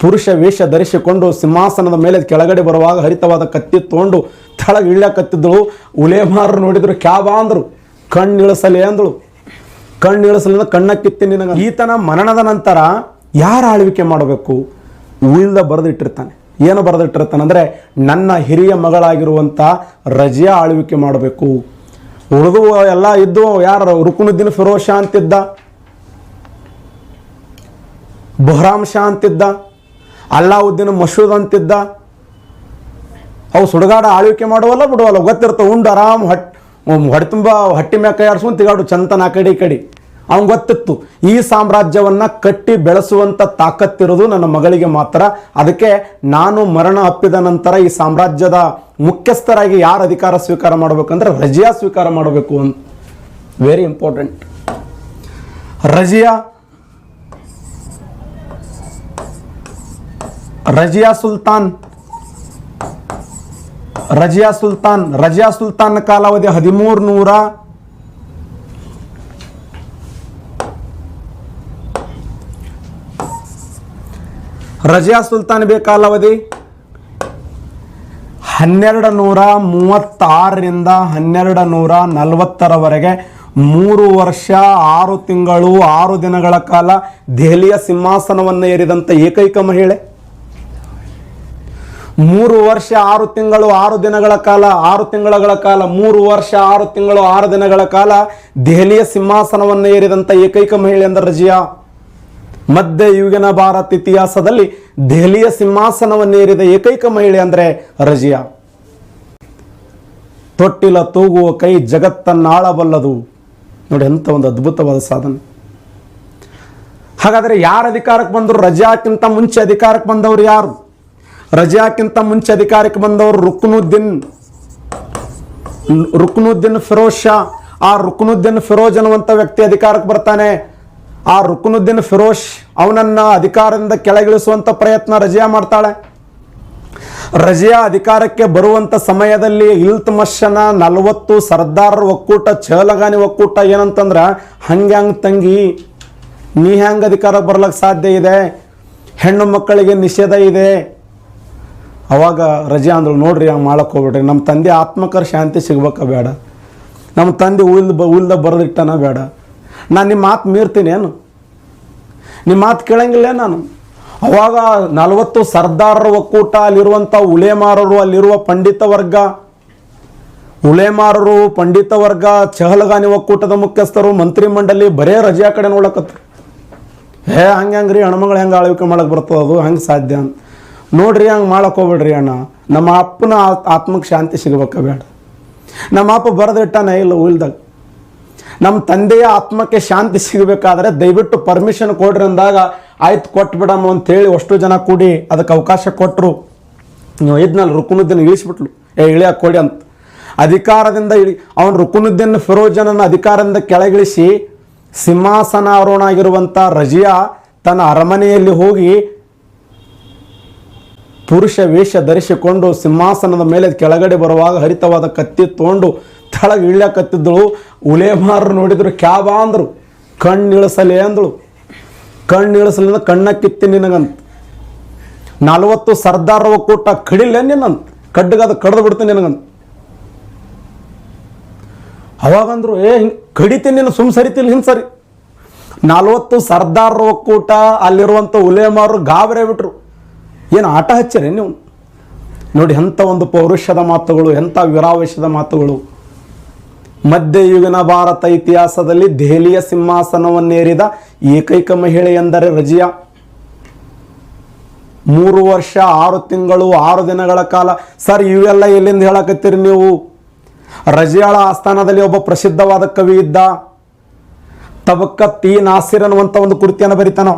ಪುರುಷ ವೇಷ ಧರಿಸಿಕೊಂಡು ಸಿಂಹಾಸನದ ಮೇಲೆ ಕೆಳಗಡೆ ಬರುವಾಗ ಹರಿತವಾದ ಕತ್ತಿ ತೊಗೊಂಡು ಕೆಳಗೆ ಇಳ್ಯಕತ್ತಿದ್ದಳು. ಉಲೇಮಾರರು ನೋಡಿದ್ರು, ಕ್ಯಾಬ ಅಂದರು, ಕಣ್ಣಿಳಿಸಲಿ ಅಂದಳು. ಕಣ್ಣಿಳಿಸಲಿಂದ ಕಣ್ಣ ಕಿತ್ತಿ ನಿನಗೆ. ಈತನ ಮರಣದ ನಂತರ ಯಾರು ಆಳ್ವಿಕೆ ಮಾಡಬೇಕು? ಉಳಿದ ಬರೆದಿಟ್ಟಿರ್ತಾನೆ. ಏನು ಬರೆದಿಟ್ಟಿರ್ತಾನೆ ಅಂದರೆ, ನನ್ನ ಹಿರಿಯ ಮಗಳಾಗಿರುವಂಥ ರಜಿಯಾ ಆಳ್ವಿಕೆ ಮಾಡಬೇಕು. ಉಳಿದು ಎಲ್ಲ ಇದ್ದು ಯಾರು? ರುಕುನುದ್ದೀನ್ ಫಿರೋಜ್ ಶಾ ಅಂತಿದ್ದ, ಬಹರಾಮ್ ಶಾ ಅಂತಿದ್ದ, ಅಲ್ಲಾವುದ್ದೀನ್ ಮಸೂದ್ ಅಂತಿದ್ದ. ಅವು ಸುಡುಗಾಡ ಆಳ್ವಿಕೆ ಮಾಡುವಲ್ಲ ಬಿಡುವಲ್ಲ ಗೊತ್ತಿರ್ತಾವೆ. ಉಂಡು ಆರಾಮ್ ಹೊಟ್ಟೆ ತುಂಬ ಹಟ್ಟಿ ಮ್ಯಾಕ ಕೈ ಆಡ್ಸ್ಕೊಂಡು ತಿಗಾಡು ಚಂತನ ಆ ಕಡೆ ಈ ಕಡೆ. ಅವ್ನು ಗೊತ್ತಿತ್ತು ಈ ಸಾಮ್ರಾಜ್ಯವನ್ನು ಕಟ್ಟಿ ಬೆಳೆಸುವಂಥ ತಾಕತ್ತಿರೋದು ನನ್ನ ಮಗಳಿಗೆ ಮಾತ್ರ. ಅದಕ್ಕೆ ನಾನು ಮರಣ ಅಪ್ಪಿದ ನಂತರ ಈ ಸಾಮ್ರಾಜ್ಯದ ಮುಖ್ಯಸ್ಥರಾಗಿ ಯಾರು ಅಧಿಕಾರ ಸ್ವೀಕಾರ ಮಾಡಬೇಕಂದ್ರೆ ರಜಿಯಾ ಸ್ವೀಕಾರ ಮಾಡಬೇಕು ಅಂತ. Very important. ರಜಿಯಾ ಸುಲ್ತಾನ್ ಕಾಲಾವಧಿ 1300 ರಜಿಯಾ ಸುಲ್ತಾನ್ ಕಾಲಾವಧಿ 1236ರಿಂದ 1240ರವರೆಗೆ 3 ವರ್ಷ 6 ತಿಂಗಳು 6 ದಿನಗಳ ಕಾಲ ದೆಹಲಿಯ ಸಿಂಹಾಸನವನ್ನು ಏರಿದಂಥ ಏಕೈಕ ಮಹಿಳೆ. 3 ವರ್ಷ 6 ತಿಂಗಳು 6 ದಿನಗಳ ಕಾಲ 3 ವರ್ಷ 6 ತಿಂಗಳು 6 ದಿನಗಳ ಕಾಲ ದೆಹಲಿಯ ಸಿಂಹಾಸನವನ್ನು ಏರಿದಂಥ ಏಕೈಕ ಮಹಿಳೆ ಅಂದರೆ ರಜಿಯಾ. ಮಧ್ಯಯುಗೀನ ಭಾರತ ಇತಿಹಾಸದಲ್ಲಿ ದೆಹಲಿಯ ಸಿಂಹಾಸನವನ್ನು ಏರಿದ ಏಕೈಕ ಮಹಿಳೆ ಅಂದರೆ ರಜಿಯಾ. ತೊಟ್ಟಿಲ ತೂಗುವ ಕೈ ಜಗತ್ತನ್ನಾಳಬಲ್ಲದು. ನೋಡಿ ಎಂಥ ಒಂದು ಅದ್ಭುತವಾದ ಸಾಧನೆ. ಹಾಗಾದರೆ ಯಾರು ಅಧಿಕಾರಕ್ಕೆ ಬಂದರು? ರಜಿಯಾಕ್ಕಿಂತ ಮುಂಚೆ ಅಧಿಕಾರಕ್ಕೆ ಬಂದವರು ಯಾರು? ರಜಿಯಾಕ್ಕಿಂತ ಮುಂಚೆ ಅಧಿಕಾರಕ್ಕೆ ಬಂದವರು ರುಕ್ನುದ್ದೀನ್ ಫಿರೋಜ್ ಶಾ. ಆ ರುಕ್ನುದ್ದೀನ್ ಫಿರೋಜ್ ಅನ್ನುವಂಥ ವ್ಯಕ್ತಿ ಅಧಿಕಾರಕ್ಕೆ ಬರ್ತಾನೆ. ಆ ರುಕ್ನುದ್ದೀನ್ ಫಿರೋಜ್ ಅವನನ್ನು ಅಧಿಕಾರದಿಂದ ಕೆಳಗಿಳಿಸುವಂಥ ಪ್ರಯತ್ನ ರಜಿಯಾ ಮಾಡ್ತಾಳೆ. ರಜಿಯಾ ಅಧಿಕಾರಕ್ಕೆ ಬರುವಂಥ ಸಮಯದಲ್ಲಿ ಇಲ್ತುತ್ಮಿಷನ 40 ಸರ್ದಾರರ ಒಕ್ಕೂಟ, ಚಹಲಗಾನಿ ಒಕ್ಕೂಟ ಏನಂತಂದ್ರೆ, ಹಂಗ್ಯಾಂಗ್ ತಂಗಿ ನೀ ಹೆಂಗೆ ಅಧಿಕಾರಕ್ಕೆ ಬರ್ಲಿಕ್ಕೆ ಸಾಧ್ಯ ಇದೆ? ಹೆಣ್ಣು ಮಕ್ಕಳಿಗೆ ನಿಷೇಧ ಇದೆ. ಅವಾಗ ರಜಿಯಾ ಅಂದಳು, ನೋಡ್ರಿ ಹಂಗೆ ಮಾಡಕ್ಕೆ ಹೋಗ್ಬಿಡ್ರಿ. ನಮ್ಮ ತಂದೆ ಆತ್ಮಕರ ಶಾಂತಿ ಸಿಗ್ಬೇಕ ಬೇಡ? ನಮ್ಮ ತಂದೆ ಉಲ್ದ ಬರೆದಿಟ್ಟನ ಬೇಡ? ನಾನು ನಿಮ್ಮ ಮಾತು ಮೀರ್ತೀನಿ ಏನು? ನಿಮ್ಮ ಮಾತು ಕೇಳಂಗಿಲ್ಲ ನಾನು? ಅವಾಗ 40 ಸರ್ದಾರರ ಒಕ್ಕೂಟ, ಅಲ್ಲಿರುವಂಥ ಉಲೇಮಾರರು, ಅಲ್ಲಿರುವ ಪಂಡಿತ ವರ್ಗ, ಚಹಲಗಾನಿ ಒಕ್ಕೂಟದ ಮುಖ್ಯಸ್ಥರು, ಮಂತ್ರಿ ಮಂಡಳಿ ಬರೇ ರಜಿಯಾ ಕಡೆ ನೋಡಕತ್ರು. ಹಂಗ್ರಿ ಹೆಣ್ಮಗಳು ಹೆಂಗೆ ಆಳ್ವಿಕೆ ಮಾಡಕ್ಕೆ ಬರ್ತದೆ? ಅದು ಹಂಗೆ ಸಾಧ್ಯ ಅಂತ. ನೋಡ್ರಿ ಹಂಗೆ ಮಾಡಕ್ಕೆ ಹೋಗ್ಬೇಡ್ರಿ ಅಣ್ಣ. ನಮ್ಮ ಅಪ್ಪನ ಆತ್ಮಕ್ಕೆ ಶಾಂತಿ ಸಿಗಬೇಕ ಬೇಡ? ನಮ್ಮ ಅಪ್ಪ ಬರೆದಿಟ್ಟಾನ ಇಲ್ಲ ಉಲ್ದಾಗ. ನಮ್ಮ ತಂದೆಯ ಆತ್ಮಕ್ಕೆ ಶಾಂತಿ ಸಿಗಬೇಕಾದ್ರೆ ದಯವಿಟ್ಟು ಪರ್ಮಿಷನ್ ಕೊಡ್ರಿ ಅಂದಾಗ, ಆಯ್ತು ಕೊಟ್ಬಿಡಮ್ಮ ಅಂತೇಳಿ ಅಷ್ಟು ಜನ ಕೂಡಿ ಅದಕ್ಕೆ ಅವಕಾಶ ಕೊಟ್ಟರು. ನೀವು ಇದ್ನಲ್ಲಿ ರುಕುನುದ್ದೀನ್ ಇಳಿಸ್ಬಿಟ್ಲು, ಇಳಿಯಾಕ ಕೊಡಿ ಅಂತ. ಅಧಿಕಾರದಿಂದ ಅವನು ರುಕುನುದ್ದೀನ್ ಫಿರೋಜನನ್ನು ಅಧಿಕಾರದಿಂದ ಕೆಳಗಿಳಿಸಿ ಸಿಂಹಾಸನಾರೋಹಣ ಆಗಿರುವಂಥ ರಜಿಯಾ ತನ್ನ ಅರಮನೆಯಲ್ಲಿ ಹೋಗಿ ಪುರುಷ ವೇಷ ಧರಿಸಿಕೊಂಡು ಸಿಂಹಾಸನದ ಮೇಲೆ ಕೆಳಗಡೆ ಬರುವಾಗ ಹರಿತವಾದ ಕತ್ತಿ ತೊಗೊಂಡು ಕೆಳಗೆ ಇಳ್ಯಕತ್ತಿದ್ದಳು. ಉಲೇಮಾರರು ನೋಡಿದ್ರು, ಕ್ಯಾಬ ಅಂದರು, ಕಣ್ಣಿಳಿಸಲಿ ಅಂದಳು. ಕಣ್ಣಿಳಿಸಲಿಂದ ಕಣ್ಣ ಕಿತ್ತಿ ನಿನಗಂತ. 40 ಸರ್ದಾರರ ಒಕ್ಕೂಟ ಕಡಿಲ್ಲ ನಿನ್ನಂತ, ಕಡ್ಡಗಾದ ಕಡ್ದು ಬಿಡ್ತೀನಿ ನಿನಗಂತ. ಅವಾಗಂದ್ರು, ಹಿಂಗೆ ಕಡಿತೀನಿ ನೀನು, ಸುಮ್ ಸರಿತಿಲ್ಲ ಹಿಂಗೆ ಸರಿ. 40 ಸರ್ದಾರರ ಒಕ್ಕೂಟ, ಅಲ್ಲಿರುವಂಥ ಉಲೇಮಾರರು ಗಾಬರಿ ಬಿಟ್ರು. ಏನು ಆಟ ಹಚ್ಚಿರಿ ನೀವು? ನೋಡಿ ಎಂಥ ಒಂದು ಪೌರುಷದ ಮಾತುಗಳು, ಎಂಥ ವೀರಾವೇಶದ ಮಾತುಗಳು. ಮಧ್ಯಯುಗೀನ ಭಾರತ ಇತಿಹಾಸದಲ್ಲಿ ದೆಹಲಿಯ ಸಿಂಹಾಸನವನ್ನೇರಿದ ಏಕೈಕ ಮಹಿಳೆ ಎಂದರೆ ರಜಿಯಾ. 3 ವರ್ಷ 6 ತಿಂಗಳು 6 ದಿನಗಳ ಕಾಲ. ಸರ್ ಇವೆಲ್ಲ ಎಲ್ಲಿಂದ ಹೇಳಕತ್ತೀರಿ ನೀವು? ರಜಿಯಾಳ ಆಸ್ಥಾನದಲ್ಲಿ ಒಬ್ಬ ಪ್ರಸಿದ್ಧವಾದ ಕವಿ ಇದ್ದ, ತಬಕತ್ ಇ ನಾಸಿರ್ ಅನ್ನುವಂಥ ಒಂದು ಕೃತಿಯನ್ನು ಬರಿತಾನ.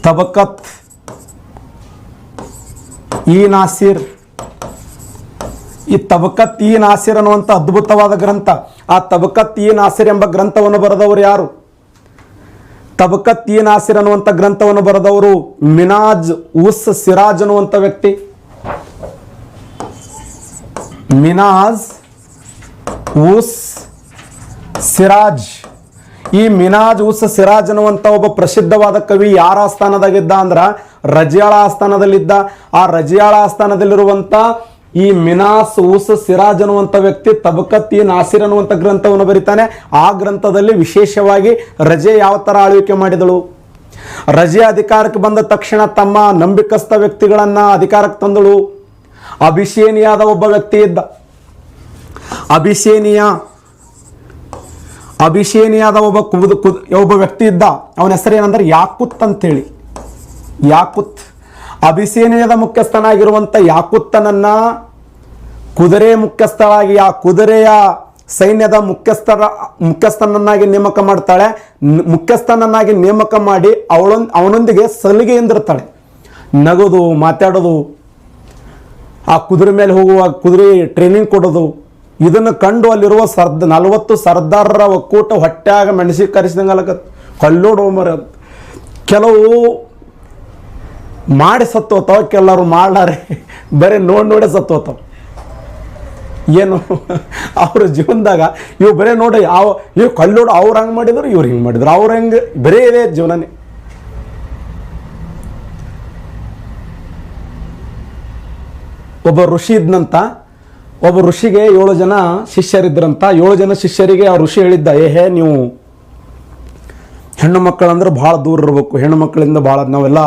ತಬಕತ್ ಇ ನಾಸಿರ್. ಈ ತಬಕತ್ ಇ ನಾಸಿರ್ ಅನ್ನುವಂಥ ಅದ್ಭುತವಾದ ಗ್ರಂಥ. ಆ ತಬಕತ್ ಇ ನಾಸಿರ್ ಎಂಬ ಗ್ರಂಥವನ್ನು ಬರೆದವರು ಯಾರು? ತಬಕತ್ ಇ ನಾಸಿರ್ ಅನ್ನುವಂಥ ಗ್ರಂಥವನ್ನು ಬರೆದವರು ಮಿನಾಜ್ ಉಸ್ ಸಿರಾಜ್ ಅನ್ನುವಂಥ ವ್ಯಕ್ತಿ. ಮಿನಾಜ್ ಉಸ್ ಸಿರಾಜ್. ಈ ಮಿನಾಜ್ ಉಸ್ ಸಿರಾಜ್ ಅನ್ನುವಂಥ ಒಬ್ಬ ಪ್ರಸಿದ್ಧವಾದ ಕವಿ ಯಾರ ಆಸ್ಥಾನದಾಗಿದ್ದ ಅಂದ್ರೆ ರಜಿಯಾಳ ಆಸ್ಥಾನದಲ್ಲಿದ್ದ. ಆ ರಜಿಯಾಳ ಆಸ್ಥಾನದಲ್ಲಿರುವಂಥ ಈ ಮಿನಾಸ್ ಉಸ್ ಸಿರಾಜ್ ಅನ್ನುವಂಥ ವ್ಯಕ್ತಿ ತಬಕತ್ ಇ ನಾಸಿರ್ ಅನ್ನುವಂಥ ಗ್ರಂಥವನ್ನು ಬರೀತಾನೆ. ಆ ಗ್ರಂಥದಲ್ಲಿ ವಿಶೇಷವಾಗಿ ರಜೆ ಯಾವ ಥರ ಆಳ್ವಿಕೆ ಮಾಡಿದಳು, ರಜೆ ಅಧಿಕಾರಕ್ಕೆ ಬಂದ ತಕ್ಷಣ ತಮ್ಮ ನಂಬಿಕಸ್ಥ ವ್ಯಕ್ತಿಗಳನ್ನ ಅಧಿಕಾರಕ್ಕೆ ತಂದಳು. ಅಭಿಷೇನಿಯಾದ ಒಬ್ಬ ವ್ಯಕ್ತಿ ಇದ್ದ. ಅಭಿಷೇನಿಯಾದ ಒಬ್ಬ ವ್ಯಕ್ತಿ ಇದ್ದ. ಅವನ ಹೆಸರು ಏನಂದ್ರೆ ಯಾಕುತ್ ಅಂತೇಳಿ. ಯಾಕುತ್ ಅಭಿಷೇನಿಯಾದ ಮುಖ್ಯಸ್ಥನಾಗಿರುವಂಥ ಯಾಕುತ್ತನನ್ನ ಕುದುರೆ ಮುಖ್ಯಸ್ಥರಾಗಿ ಆ ಕುದುರೆಯ ಸೈನ್ಯದ ಮುಖ್ಯಸ್ಥನನ್ನಾಗಿ ನೇಮಕ ಮಾಡ್ತಾಳೆ. ಮುಖ್ಯಸ್ಥನನ್ನಾಗಿ ನೇಮಕ ಮಾಡಿ ಅವನೊಂದಿಗೆ ಸಲಿಗೆಯಿಂದಿರ್ತಾಳೆ. ನಗೋದು, ಮಾತಾಡೋದು, ಆ ಕುದುರೆ ಮೇಲೆ ಹೋಗುವ ಕುದುರೆ ಟ್ರೈನಿಂಗ್ ಕೊಡೋದು, ಇದನ್ನು ಕಂಡು ಅಲ್ಲಿರುವ 40 ಸರ್ದಾರರ ಒಕ್ಕೂಟ ಹೊಟ್ಟ್ಯಾಗ ಮೆಣಸಿ ಕರೆಸಿದಂಗಲಕ ಕಲ್ಲೋಡು ಮರ. ಕೆಲವು ಮಾಡಿ ಸತ್ತೋತಾವ, ಕೆಲವರು ಮಾಡ್ಲಾರೆ ಬರೀ ನೋಡೇ ಸತ್ತೋತಾವ. ಏನು ಅವ್ರ ಜೀವನದಾಗ ಇವು ಬರೇ ನೋಡಿ ಇವು ಕಲ್ಲೋಡು ಅವ್ರು ಹಂಗೆ ಮಾಡಿದ್ರು, ಇವ್ರು ಹಿಂಗೆ ಮಾಡಿದ್ರು, ಅವ್ರು ಹೆಂಗೆ ಬರೇ ಇದೆ ಜೀವನನೇ. ಒಬ್ಬ ಋಷಿ ಇದ್ನಂತ. ಒಬ್ಬ ಋಷಿಗೆ 7 ಜನ ಶಿಷ್ಯರಿದ್ರಂತ. 7 ಜನ ಶಿಷ್ಯರಿಗೆ ಆ ಋಷಿ ಹೇಳಿದ್ದ, ನೀವು ಹೆಣ್ಣು ಮಕ್ಕಳಂದ್ರೆ ಭಾಳ ದೂರ ಇರಬೇಕು, ಹೆಣ್ಣು ಮಕ್ಕಳಿಂದ ಭಾಳ ನಾವೆಲ್ಲ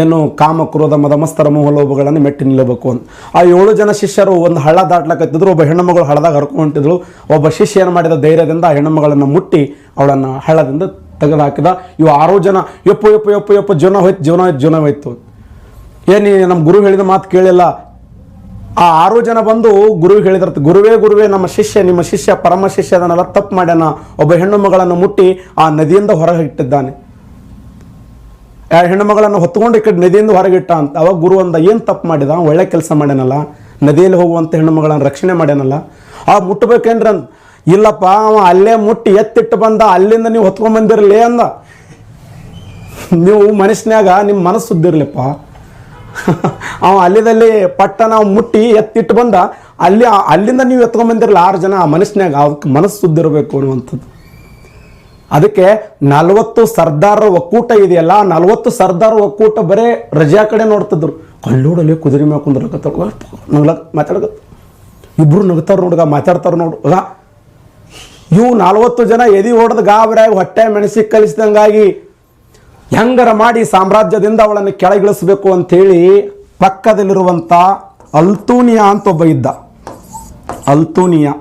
ಏನು ಕಾಮ ಕ್ರೋಧ ಮದಮಸ್ತರ ಮೋಹಲೋಭಗಳನ್ನು ಮೆಟ್ಟಿ ನಿಲ್ಲಬೇಕು ಅಂತ. ಆ 7 ಜನ ಶಿಷ್ಯರು ಒಂದು ಹಳ್ಳ ದಾಟ್ಲಕತ್ತಿದ್ರು. ಒಬ್ಬ ಹೆಣ್ಣು ಮಗಳು ಹಳ್ಳದಾಗ ಹರ್ಕೊಂಡು ಹೊಂಟಿದ್ಳು. ಒಬ್ಬ ಶಿಷ್ಯ ಏನು ಮಾಡಿದ, ಧೈರ್ಯದಿಂದ ಆ ಹೆಣ್ಣು ಮಗಳನ್ನು ಮುಟ್ಟಿ ಅವಳನ್ನು ಹಳ್ಳದಿಂದ ತೆಗೆದು ಹಾಕಿದ. ಇವು 6 ಜನ ಯಪ್ಪು ಜೀವನ ಹೋಯ್ತು. ಏನು ನಮ್ಮ ಗುರು ಹೇಳಿದ ಮಾತು ಕೇಳಿಲ್ಲ. ಆ 6 ಜನ ಬಂದು ಗುರುವಿಗೆ ಹೇಳಿದ್ರಂತ, ಗುರುವೇ ನಿಮ್ಮ ಶಿಷ್ಯ ಪರಮ ಶಿಷ್ಯ ಅದನ್ನೆಲ್ಲ ತಪ್ಪು ಮಾಡ್ಯಾನ, ಒಬ್ಬ ಹೆಣ್ಣು ಮಗಳನ್ನು ಮುಟ್ಟಿ ಆ ನದಿಯಿಂದ ಹೊರಗೆ ಇಟ್ಟಿದ್ದಾನೆ, ಆ ಹೆಣ್ಣು ಮಗಳನ್ನು ಹೊತ್ಕೊಂಡು ಈ ಕಡೆ ನದಿಯಿಂದ ಹೊರಗಿಟ್ಟ ಅಂತ. ಅವಾಗ ಗುರು ಅಂದ, ಏನು ತಪ್ಪು ಮಾಡಿದ, ಒಳ್ಳೆ ಕೆಲಸ ಮಾಡ್ಯಾನಲ್ಲ, ನದಿಯಲ್ಲಿ ಹೋಗುವಂಥ ಹೆಣ್ಣು ಮಗಳನ್ನು ರಕ್ಷಣೆ ಮಾಡ್ಯಾನಲ್ಲ, ಆ ಮುಟ್ಟಬೇಕೇನ್ರಿ ಅಂತ. ಇಲ್ಲಪ್ಪ, ಅವ ಅಲ್ಲೇ ಮುಟ್ಟಿ ಎತ್ತಿಟ್ಟು ಬಂದ, ಅಲ್ಲಿಂದ ನೀವು ಹೊತ್ಕೊಂಡ್ಬಂದಿರಲಿ ಅಂದ. ನೀವು ಮನಸ್ಸಿನಾಗ ನಿಮ್ಮ ಮನಸ್ಸು ಸುದ್ದಿರ್ಲಿಪ್ಪ. ಅವ ಅಲ್ಲಿದಲ್ಲಿ ಪಟ್ಟ ನಾವು ಮುಟ್ಟಿ ಎತ್ತಿಟ್ಟು ಬಂದ, ಅಲ್ಲಿಂದ ನೀವು ಎತ್ಕೊಂಡ್ಬಂದಿರಲ್ಲ 6 ಜನ. ಆ ಮನಸ್ಸಿನಾಗ ಅದಕ್ಕೆ ಮನಸ್ಸು ಸುದ್ದಿರಬೇಕು ಅನ್ನುವಂಥದ್ದು. ಅದಕ್ಕೆ 40 ಸರ್ದಾರರ ಒಕ್ಕೂಟ ಇದೆಯಲ್ಲ, 40 ಸರ್ದಾರ ಒಕ್ಕೂಟ ಬರೇ ರಜಾ ಕಡೆ ನೋಡ್ತಿದ್ರು. ಕಲ್ಲೋಡಲ್ಲಿ ಕುದುರೆ ಮ್ಯಾಗ ಕುಂದ್ರಕತ್ತಾರ, ಮಾತಾಡಕತ್ತ, ಇಬ್ರು ನಗ್ತಾರ ನೋಡ್ಗ, ಮಾತಾಡ್ತಾರ ನೋಡ್ಗ. ಇವು 40 ಜನ ಎದಿ ಹೊಡೆದು ಗಾಬರಿಯಾಗಿ ಹೊಟ್ಟೆ ಮೆಣಸಿ ಕಲಿಸಿದಂಗಾಗಿ ಹೆಂಗರ ಮಾಡಿ ಸಾಮ್ರಾಜ್ಯದಿಂದ ಅವಳನ್ನು ಕೆಳಗಿಳಿಸಬೇಕು ಅಂಥೇಳಿ ಪಕ್ಕದಲ್ಲಿರುವಂಥ ಅಲ್ತೂನಿಯಾ ಅಂತ ಒಬ್ಬ ಇದ್ದ. ಅಲ್ತೂನಿಯಾ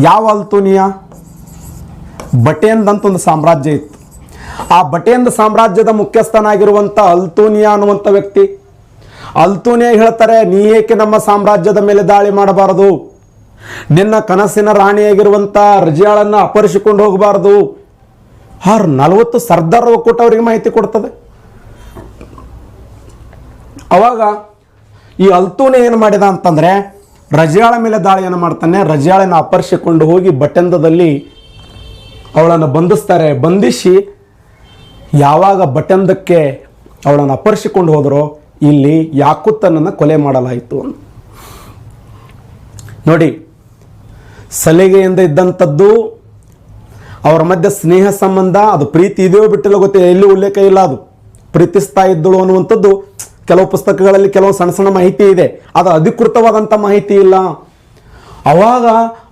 ಯಾವ ಅಲ್ತೂನಿಯಾ? ಬಟೇಂದ್ ಅಂತ ಒಂದು ಸಾಮ್ರಾಜ್ಯ ಇತ್ತು. ಆ ಬಟೇಂದ್ ಸಾಮ್ರಾಜ್ಯದ ಮುಖ್ಯಸ್ಥನಾಗಿರುವಂಥ ಅಲ್ತೂನಿಯಾ ಅನ್ನುವಂಥ ವ್ಯಕ್ತಿ. ಅಲ್ತೂನಿಯಾ ಹೇಳ್ತಾರೆ, ನೀ ಏಕೆ ನಮ್ಮ ಸಾಮ್ರಾಜ್ಯದ ಮೇಲೆ ದಾಳಿ ಮಾಡಬಾರದು, ನಿನ್ನ ಕನಸಿನ ರಾಣಿಯಾಗಿರುವಂಥ ರಜಿಯಾಳನ್ನು ಅಪಹರಿಸಿಕೊಂಡು ಹೋಗಬಾರದು. 40 ಸರ್ದಾರ್ ಒಕ್ಕೂಟ ಅವರಿಗೆ ಮಾಹಿತಿ ಕೊಡ್ತದೆ. ಅವಾಗ ಈ ಅಲ್ತೂನೆ ಏನು ಮಾಡಿದ ಅಂತಂದರೆ, ರಜಿಯಾಳ ಮೇಲೆ ದಾಳಿಯನ್ನು ಮಾಡ್ತಾನೆ. ರಜಿಯಾಳನ್ನು ಅಪಹರಿಸಿಕೊಂಡು ಹೋಗಿ ಬಟೆಂದದಲ್ಲಿ ಅವಳನ್ನು ಬಂಧಿಸ್ತಾರೆ. ಬಂಧಿಸಿ ಯಾವಾಗ ಬಟೆಂದಕ್ಕೆ ಅವಳನ್ನು ಅಪಹರಿಸಿಕೊಂಡು ಹೋದರೋ ಇಲ್ಲಿ ಯಾಕುತ್ತನನ್ನು ಕೊಲೆ ಮಾಡಲಾಯಿತು. ನೋಡಿ, ಸಲಿಗೆಯಿಂದ ಇದ್ದಂಥದ್ದು, ಅವರ ಮಧ್ಯೆ ಸ್ನೇಹ ಸಂಬಂಧ, ಅದು ಪ್ರೀತಿ ಇದೆಯೋ ಬಿಟ್ಟಿಲ್ಲ ಗೊತ್ತಿಲ್ಲ, ಎಲ್ಲಿ ಉಲ್ಲೇಖ ಇಲ್ಲ. ಅದು ಪ್ರೀತಿಸ್ತಾ ಇದ್ದಳು ಅನ್ನುವಂಥದ್ದು ಕೆಲವು ಪುಸ್ತಕಗಳಲ್ಲಿ ಕೆಲವು ಸಣ್ಣ ಮಾಹಿತಿ ಇದೆ, ಅದು ಅಧಿಕೃತವಾದಂಥ ಮಾಹಿತಿ ಇಲ್ಲ. ಅವಾಗ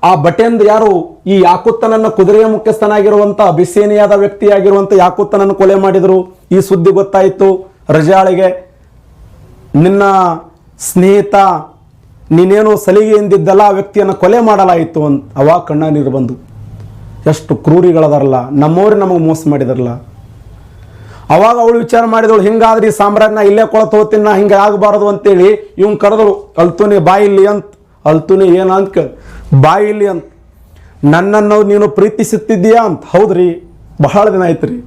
ಆ ಬಟೆಂದ್ ಯಾರು ಈ ಯಾಕುತ್ತನನ್ನು ಕುದುರೆಯ ಮುಖ್ಯಸ್ಥನಾಗಿರುವಂಥ ಅಭಿಷೇನಿಯಾದ ವ್ಯಕ್ತಿಯಾಗಿರುವಂಥ ಯಾಕುತ್ತನನ್ನು ಕೊಲೆ ಮಾಡಿದರು. ಈ ಸುದ್ದಿ ಗೊತ್ತಾಯಿತು ರಜಾಳಿಗೆ. ನಿನ್ನ ಸ್ನೇಹಿತ ನೀನೇನು ಸಲಿಗೆಯಿಂದಿದ್ದಲ್ಲ ಆ ವ್ಯಕ್ತಿಯನ್ನು ಕೊಲೆ ಮಾಡಲಾಯಿತು ಅಂತ. ಅವಾಗ ಕಣ್ಣ ನೀರು ಬಂದು, ಎಷ್ಟು ಕ್ರೂರಿಗಳದಾರಲ್ಲ, ನಮ್ಮವ್ರೆ ನಮಗೆ ಮೋಸ ಮಾಡಿದಾರಲ್ಲ. ಅವಾಗ ಅವಳು ವಿಚಾರ ಮಾಡಿದವಳು, ಹಿಂಗಾದ್ರೆ ಈ ಸಾಮ್ರಾಜ್ಯನ ಇಲ್ಲೇ ಕೊಳತು ಹೋಗ್ತೀನಿ, ನಾ ಹಿಂಗೆ ಆಗಬಾರದು ಅಂತೇಳಿ ಇವ್ನು ಕರೆದಳು. ಅಲ್ತೂನಿ ಬಾಯಿಲ್ಲಿ ಅಂತ. ಅಲ್ತೂನಿ ಏನಂತ ಕೇಳಿ, ಬಾಯಿಲ್ಲಿ ಅಂತ. ನನ್ನನ್ನು ನೀನು ಪ್ರೀತಿಸುತ್ತಿದ್ದೀಯಾ ಅಂತ. ಹೌದ್ರಿ, ಬಹಳ ದಿನ ಆಯ್ತು ರೀ.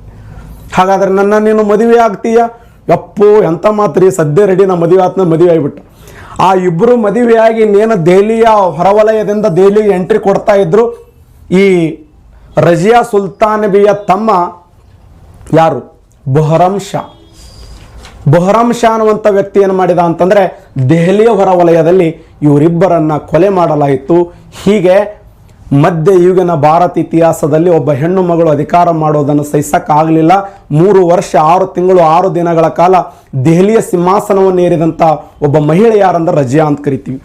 ಹಾಗಾದ್ರೆ ನನ್ನ ನೀನು ಮದುವೆ ಆಗ್ತೀಯ? ಯಪ್ಪೋ ಎಂಥ ಮಾತ್ರಿ, ಸದ್ಯ ರೆಡಿ, ನಾ ಮದುವೆ ಆತ್ನ ಮದುವೆ ಆಗಿಬಿಟ್ಟು. ಆ ಇಬ್ಬರು ಮದುವೆಯಾಗಿ ನೇನು ದೆಹಲಿಯ ಹೊರವಲಯದಿಂದ ದೆಹಲಿಗೆ ಎಂಟ್ರಿ ಕೊಡ್ತಾ ಇದ್ರು. ಈ ರಜಿಯಾ ಸುಲ್ತಾನಬಿಯ ತಮ್ಮ ಯಾರು? ಬೊಹರಂ ಶಾ. ಬೊಹರಂ ಶಾ ಅನ್ನುವಂಥ ವ್ಯಕ್ತಿ ಏನು ಮಾಡಿದ ಅಂತಂದರೆ, ದೆಹಲಿಯ ಹೊರವಲಯದಲ್ಲಿ ಇವರಿಬ್ಬರನ್ನು ಕೊಲೆ ಮಾಡಲಾಯಿತು. ಹೀಗೆ ಮಧ್ಯಯುಗನ ಭಾರತ ಇತಿಹಾಸದಲ್ಲಿ ಒಬ್ಬ ಹೆಣ್ಣು ಮಗಳು ಅಧಿಕಾರ ಮಾಡೋದನ್ನು ಸಹಿಸಕ್ಕಾಗಲಿಲ್ಲ. 3 ವರ್ಷ 6 ತಿಂಗಳು 6 ದಿನಗಳ ಕಾಲ ದೆಹಲಿಯ ಸಿಂಹಾಸನವನ್ನು ಏರಿದಂಥ ಒಬ್ಬ ಮಹಿಳೆ ಯಾರಂದ್ರೆ ರಜಿಯಾ ಅಂತ ಕರಿತೀವಿ.